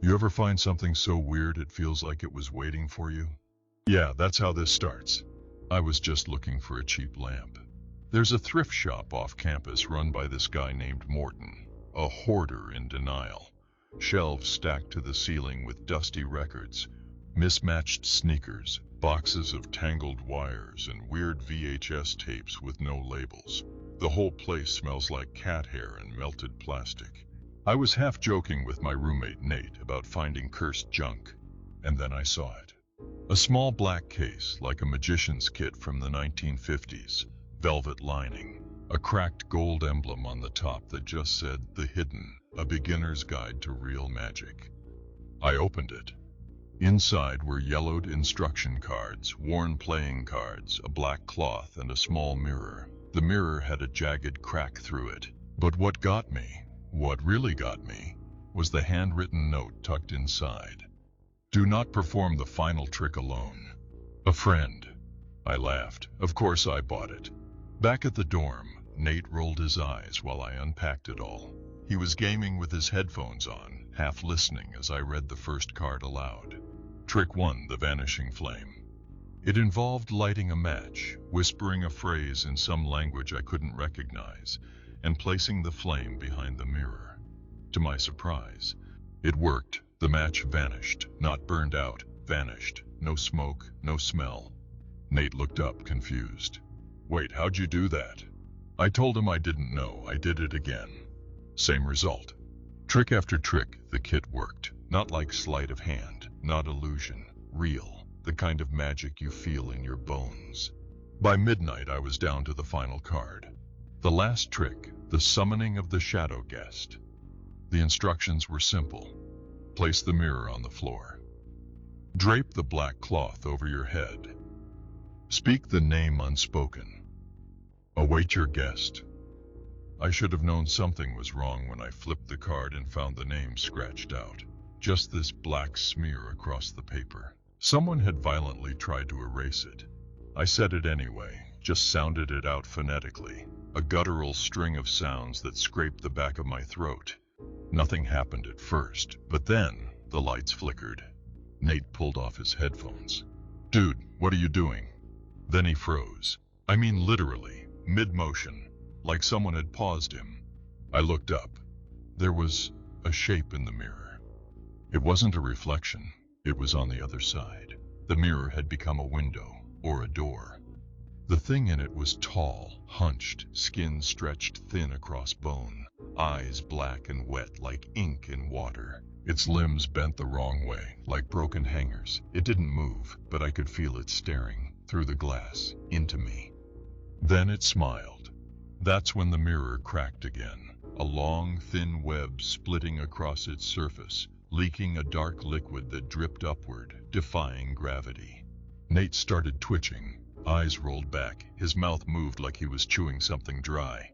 You ever find something so weird it feels like it was waiting for you? Yeah, that's how this starts. I was just looking for a cheap lamp. There's a thrift shop off campus run by this guy named Morton, a hoarder in denial. Shelves stacked to the ceiling with dusty records, mismatched sneakers, boxes of tangled wires, and weird VHS tapes with no labels. The whole place smells like cat hair and melted plastic. I was half joking with my roommate Nate about finding cursed junk, and then I saw it. A small black case, like a magician's kit from the 1950s, velvet lining, a cracked gold emblem on the top that just said "The Hidden, a beginner's guide to real magic." I opened it. Inside were yellowed instruction cards, worn playing cards, a black cloth, and a small mirror. The mirror had a jagged crack through it. But what really got me, was the handwritten note tucked inside. "Do not perform the final trick alone. A friend." I laughed. Of course I bought it. Back at the dorm, Nate rolled his eyes while I unpacked it all. He was gaming with his headphones on, half listening as I read the first card aloud. Trick 1, the vanishing flame. It involved lighting a match, whispering a phrase in some language I couldn't recognize, and placing the flame behind the mirror. To my surprise, it worked. The match vanished, not burned out, vanished. No smoke, no smell. Nate looked up, confused. "Wait, how'd you do that?" I told him I didn't know. I did it again. Same result. Trick after trick, the kit worked. Not like sleight of hand, not illusion, real, the kind of magic you feel in your bones. By midnight, I was down to the final card. The last trick, the summoning of the shadow guest. The instructions were simple. Place the mirror on the floor. Drape the black cloth over your head. Speak the name unspoken. Await your guest. I should have known something was wrong when I flipped the card and found the name scratched out. Just this black smear across the paper. Someone had violently tried to erase it. I said it anyway, just sounded it out phonetically. A guttural string of sounds that scraped the back of my throat. Nothing happened at first, but then the lights flickered. Nate pulled off his headphones. "Dude, what are you doing?" Then he froze. I mean literally, mid-motion, like someone had paused him. I looked up. There was a shape in the mirror. It wasn't a reflection. It was on the other side. The mirror had become a window, or a door. The thing in it was tall, hunched, skin stretched thin across bone, eyes black and wet like ink in water. Its limbs bent the wrong way, like broken hangers. It didn't move, but I could feel it staring, through the glass, into me. Then it smiled. That's when the mirror cracked again, a long, thin web splitting across its surface, leaking a dark liquid that dripped upward, defying gravity. Nate started twitching. Eyes rolled back, his mouth moved like he was chewing something dry.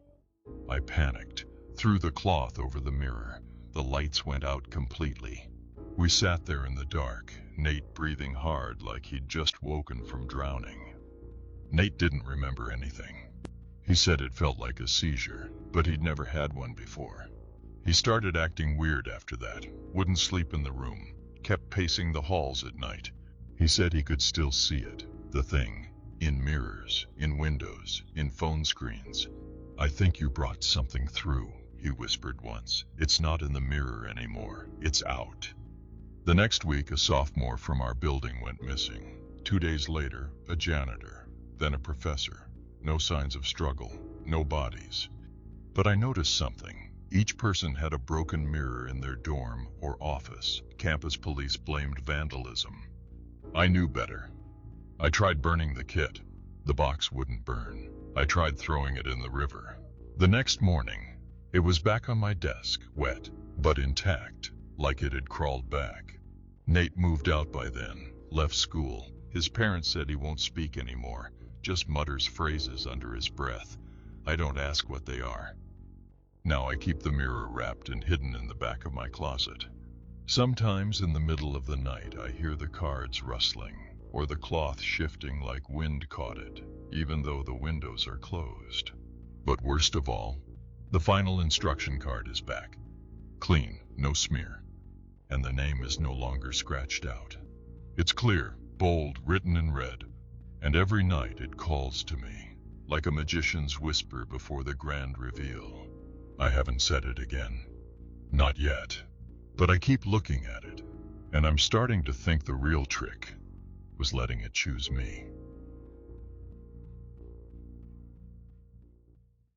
I panicked, threw the cloth over the mirror. The lights went out completely. We sat there in the dark, Nate breathing hard like he'd just woken from drowning. Nate didn't remember anything. He said it felt like a seizure, but he'd never had one before. He started acting weird after that, wouldn't sleep in the room, kept pacing the halls at night. He said he could still see it, the thing. In mirrors, in windows, in phone screens. "I think you brought something through," he whispered once. "It's not in the mirror anymore. It's out." The next week, a sophomore from our building went missing. 2 days later, a janitor, then a professor. No signs of struggle, no bodies. But I noticed something. Each person had a broken mirror in their dorm or office. Campus police blamed vandalism. I knew better. I tried burning the kit. The box wouldn't burn. I tried throwing it in the river. The next morning, it was back on my desk, wet, but intact, like it had crawled back. Nate moved out by then, left school. His parents said he won't speak anymore, just mutters phrases under his breath. I don't ask what they are. Now I keep the mirror wrapped and hidden in the back of my closet. Sometimes in the middle of the night I hear the cards rustling, or the cloth shifting like wind caught it, even though the windows are closed. But worst of all, the final instruction card is back. Clean, no smear. and the name is no longer scratched out. It's clear, bold, written in red, and every night it calls to me, like a magician's whisper before the grand reveal. I haven't said it again. Not yet. But I keep looking at it, and I'm starting to think the real trick was letting it choose me.